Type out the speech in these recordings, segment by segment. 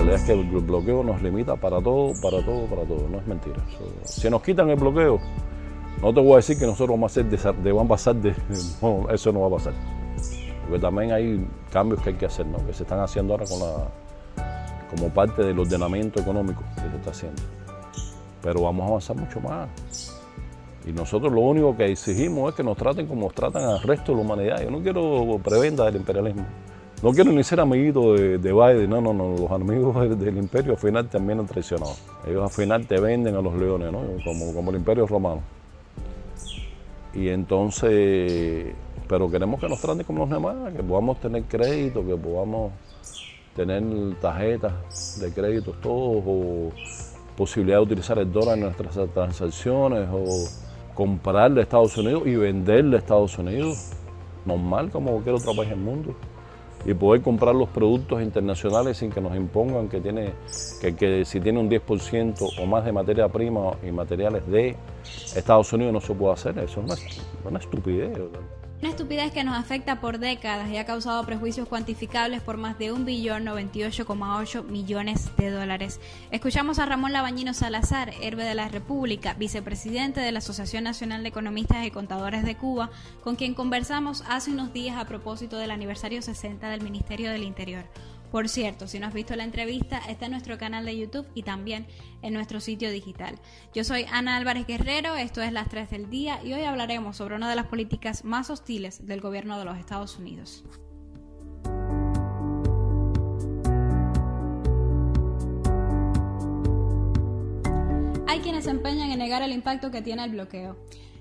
realidad es que el bloqueo nos limita para todo, no es mentira. Si nos quitan el bloqueo, no te voy a decir que nosotros vamos a pasar no, eso no va a pasar. Porque también hay cambios que hay que hacer, ¿no? Que se están haciendo ahora como parte del ordenamiento económico que se está haciendo. Pero vamos a avanzar mucho más. Y nosotros lo único que exigimos es que nos traten como nos tratan al resto de la humanidad. Yo no quiero prebenda del imperialismo. No quiero ni ser amiguito de Biden, no. Los amigos del imperio al final también han traicionado. Ellos al final te venden a los leones, ¿no? Como el imperio romano. Y entonces, pero queremos que nos traten como los demás, que podamos tener crédito, que podamos tener tarjetas de crédito todos, o posibilidad de utilizar el dólar en nuestras transacciones, o comprarle a Estados Unidos y venderle a Estados Unidos, normal como cualquier otro país del mundo. Y poder comprar los productos internacionales sin que nos impongan que si tiene un 10% o más de materia prima y materiales de Estados Unidos no se puede hacer. Eso es una estupidez. Una estupidez que nos afecta por décadas y ha causado prejuicios cuantificables por más de $1.098.8 billones. Escuchamos a Ramón Labañino Salazar, héroe de la República, vicepresidente de la Asociación Nacional de Economistas y Contadores de Cuba, con quien conversamos hace unos días a propósito del aniversario 60 del Ministerio del Interior. Por cierto, si no has visto la entrevista, está en nuestro canal de YouTube y también en nuestro sitio digital. Yo soy Ana Álvarez Guerrero, esto es Las 3 del Día y hoy hablaremos sobre una de las políticas más hostiles del gobierno de los Estados Unidos. Hay quienes se empeñan en negar el impacto que tiene el bloqueo.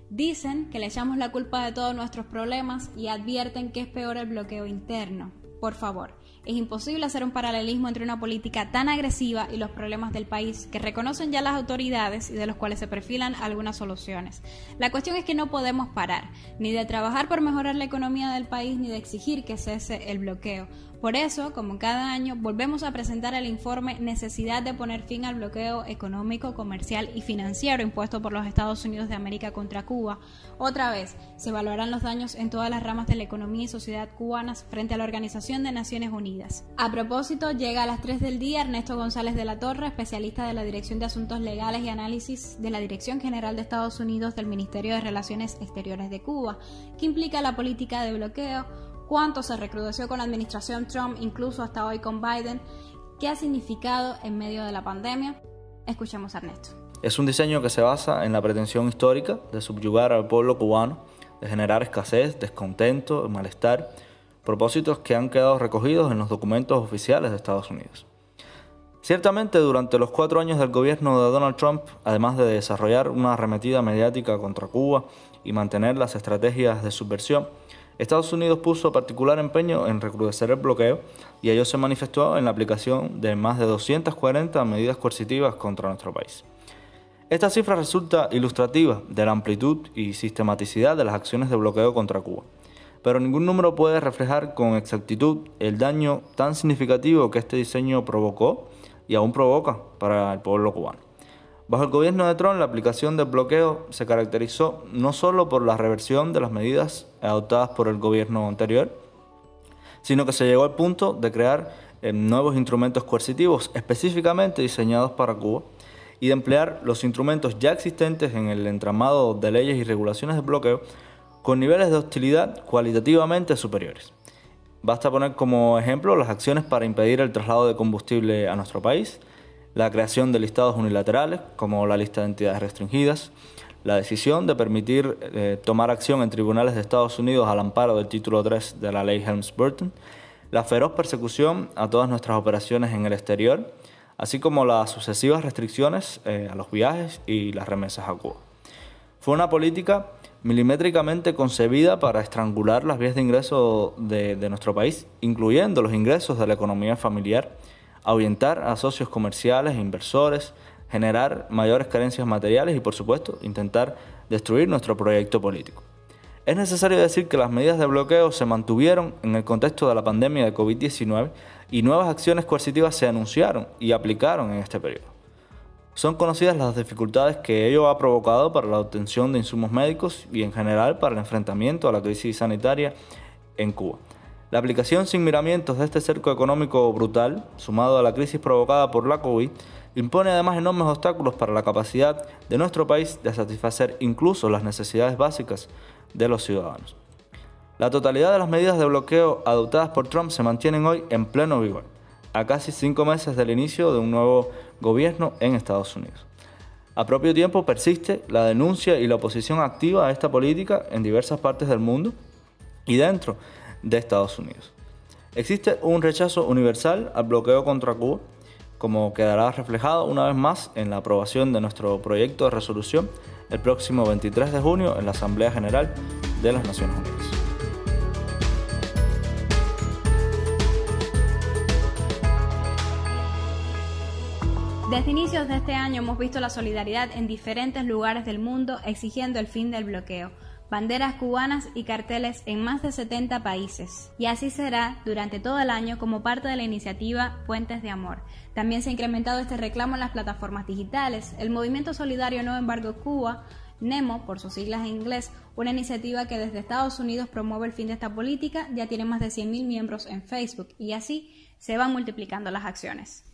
Dicen que le echamos la culpa de todos nuestros problemas y advierten que es peor el bloqueo interno. Por favor, es imposible hacer un paralelismo entre una política tan agresiva y los problemas del país que reconocen ya las autoridades y de los cuales se perfilan algunas soluciones. La cuestión es que no podemos parar, ni de trabajar por mejorar la economía del país, ni de exigir que cese el bloqueo. Por eso, como cada año, volvemos a presentar el informe Necesidad de poner fin al bloqueo económico, comercial y financiero impuesto por los Estados Unidos de América contra Cuba. Otra vez, se evaluarán los daños en todas las ramas de la economía y sociedad cubanas frente a la Organización de Naciones Unidas. A propósito, llega a las 3 del día Ernesto González de la Torre, especialista de la Dirección de Asuntos Legales y Análisis de la Dirección General de Estados Unidos del Ministerio de Relaciones Exteriores de Cuba, que implica la política de bloqueo, cuánto se recrudeció con la administración Trump, incluso hasta hoy con Biden, qué ha significado en medio de la pandemia. Escuchemos a Ernesto. Es un diseño que se basa en la pretensión histórica de subyugar al pueblo cubano, de generar escasez, descontento, malestar, propósitos que han quedado recogidos en los documentos oficiales de Estados Unidos. Ciertamente, durante los 4 años del gobierno de Donald Trump, además de desarrollar una arremetida mediática contra Cuba y mantener las estrategias de subversión, Estados Unidos puso particular empeño en recrudecer el bloqueo y ello se manifestó en la aplicación de más de 240 medidas coercitivas contra nuestro país. Esta cifra resulta ilustrativa de la amplitud y sistematicidad de las acciones de bloqueo contra Cuba, pero ningún número puede reflejar con exactitud el daño tan significativo que este diseño provocó y aún provoca para el pueblo cubano. Bajo el gobierno de Trump, la aplicación del bloqueo se caracterizó no solo por la reversión de las medidas adoptadas por el gobierno anterior, sino que se llegó al punto de crear nuevos instrumentos coercitivos específicamente diseñados para Cuba y de emplear los instrumentos ya existentes en el entramado de leyes y regulaciones de bloqueo con niveles de hostilidad cualitativamente superiores. Basta poner como ejemplo las acciones para impedir el traslado de combustible a nuestro país, la creación de listados unilaterales, como la lista de entidades restringidas, la decisión de permitir tomar acción en tribunales de Estados Unidos al amparo del título 3 de la ley Helms-Burton, la feroz persecución a todas nuestras operaciones en el exterior, así como las sucesivas restricciones a los viajes y las remesas a Cuba. Fue una política milimétricamente concebida para estrangular las vías de ingreso de nuestro país, incluyendo los ingresos de la economía familiar, ahuyentar a socios comerciales e inversores, generar mayores carencias materiales y, por supuesto, intentar destruir nuestro proyecto político. Es necesario decir que las medidas de bloqueo se mantuvieron en el contexto de la pandemia de COVID-19 y nuevas acciones coercitivas se anunciaron y aplicaron en este periodo. Son conocidas las dificultades que ello ha provocado para la obtención de insumos médicos y, en general, para el enfrentamiento a la crisis sanitaria en Cuba. La aplicación sin miramientos de este cerco económico brutal, sumado a la crisis provocada por la COVID, impone además enormes obstáculos para la capacidad de nuestro país de satisfacer incluso las necesidades básicas de los ciudadanos. La totalidad de las medidas de bloqueo adoptadas por Trump se mantienen hoy en pleno vigor, a casi 5 meses del inicio de un nuevo gobierno en Estados Unidos. A propio tiempo persiste la denuncia y la oposición activa a esta política en diversas partes del mundo y dentro de Estados Unidos. Existe un rechazo universal al bloqueo contra Cuba, como quedará reflejado una vez más en la aprobación de nuestro proyecto de resolución el próximo 23 de junio en la Asamblea General de las Naciones Unidas. Desde inicios de este año hemos visto la solidaridad en diferentes lugares del mundo exigiendo el fin del bloqueo, banderas cubanas y carteles en más de 70 países. Y así será durante todo el año como parte de la iniciativa Puentes de Amor. También se ha incrementado este reclamo en las plataformas digitales. El Movimiento Solidario No Embargo Cuba, NEMO, por sus siglas en inglés, una iniciativa que desde Estados Unidos promueve el fin de esta política, ya tiene más de 100.000 miembros en Facebook y así se van multiplicando las acciones.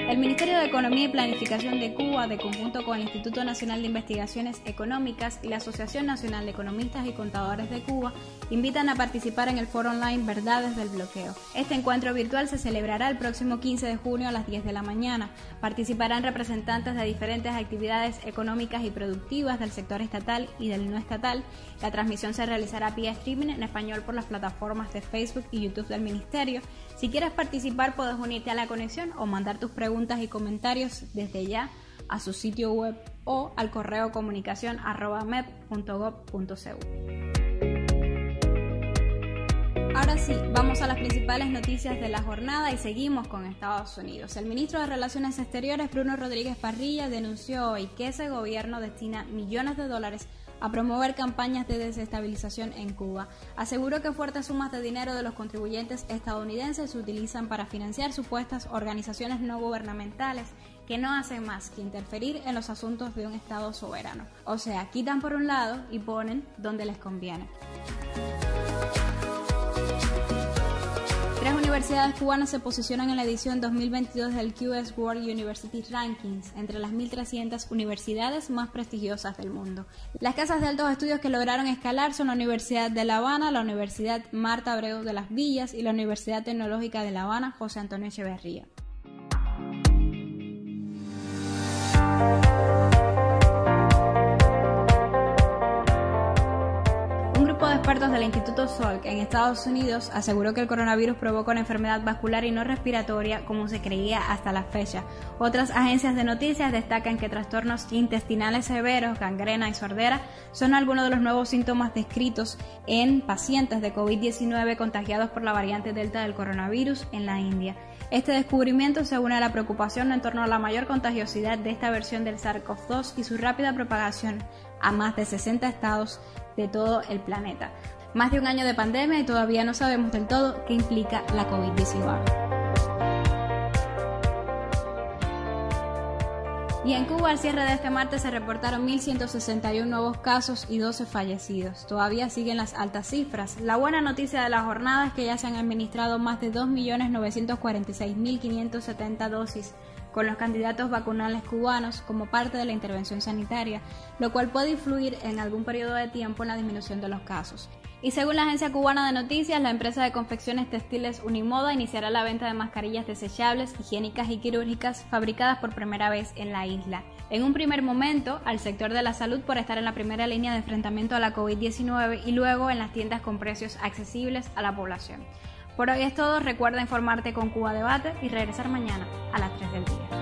El Ministerio de Economía y Planificación de Cuba, de conjunto con el Instituto Nacional de Investigaciones Económicas y la Asociación Nacional de Economistas y Contadores de Cuba, invitan a participar en el foro online Verdades del Bloqueo. Este encuentro virtual se celebrará el próximo 15 de junio a las 10 de la mañana. Participarán representantes de diferentes actividades económicas y productivas del sector estatal y del no estatal. La transmisión se realizará vía streaming en español por las plataformas de Facebook y YouTube del Ministerio. Si quieres participar, puedes unirte a la conexión o mandar tus preguntas y comentarios desde ya a su sitio web o al correo comunicación@mep.gov.cu. Ahora sí, vamos a las principales noticias de la jornada y seguimos con Estados Unidos. El ministro de Relaciones Exteriores, Bruno Rodríguez Parrilla, denunció hoy que ese gobierno destina millones de dólares a promover campañas de desestabilización en Cuba. Aseguró que fuertes sumas de dinero de los contribuyentes estadounidenses se utilizan para financiar supuestas organizaciones no gubernamentales que no hacen más que interferir en los asuntos de un Estado soberano. O sea, quitan por un lado y ponen donde les conviene. 3 universidades cubanas se posicionan en la edición 2022 del QS World University Rankings, entre las 1.300 universidades más prestigiosas del mundo. Las casas de altos estudios que lograron escalar son la Universidad de La Habana, la Universidad Marta Abreu de las Villas y la Universidad Tecnológica de La Habana, José Antonio Echeverría. Expertos del Instituto Salk en Estados Unidos aseguró que el coronavirus provoca una enfermedad vascular y no respiratoria como se creía hasta la fecha. Otras agencias de noticias destacan que trastornos intestinales severos, gangrena y sordera son algunos de los nuevos síntomas descritos en pacientes de COVID-19 contagiados por la variante Delta del coronavirus en la India. Este descubrimiento se une a la preocupación en torno a la mayor contagiosidad de esta versión del SARS-CoV-2 y su rápida propagación a más de 60 estados de todo el planeta. Más de un año de pandemia y todavía no sabemos del todo qué implica la COVID-19. Y en Cuba, al cierre de este martes, se reportaron 1.161 nuevos casos y 12 fallecidos. Todavía siguen las altas cifras. La buena noticia de la jornada es que ya se han administrado más de 2.946.570 dosis con los candidatos vacunales cubanos como parte de la intervención sanitaria, lo cual puede influir en algún periodo de tiempo en la disminución de los casos. Y según la agencia cubana de noticias, la empresa de confecciones textiles Unimoda iniciará la venta de mascarillas desechables, higiénicas y quirúrgicas fabricadas por primera vez en la isla. En un primer momento, al sector de la salud por estar en la primera línea de enfrentamiento a la COVID-19 y luego en las tiendas con precios accesibles a la población. Por hoy es todo, recuerda informarte con Cuba Debate y regresar mañana a las 3 del día.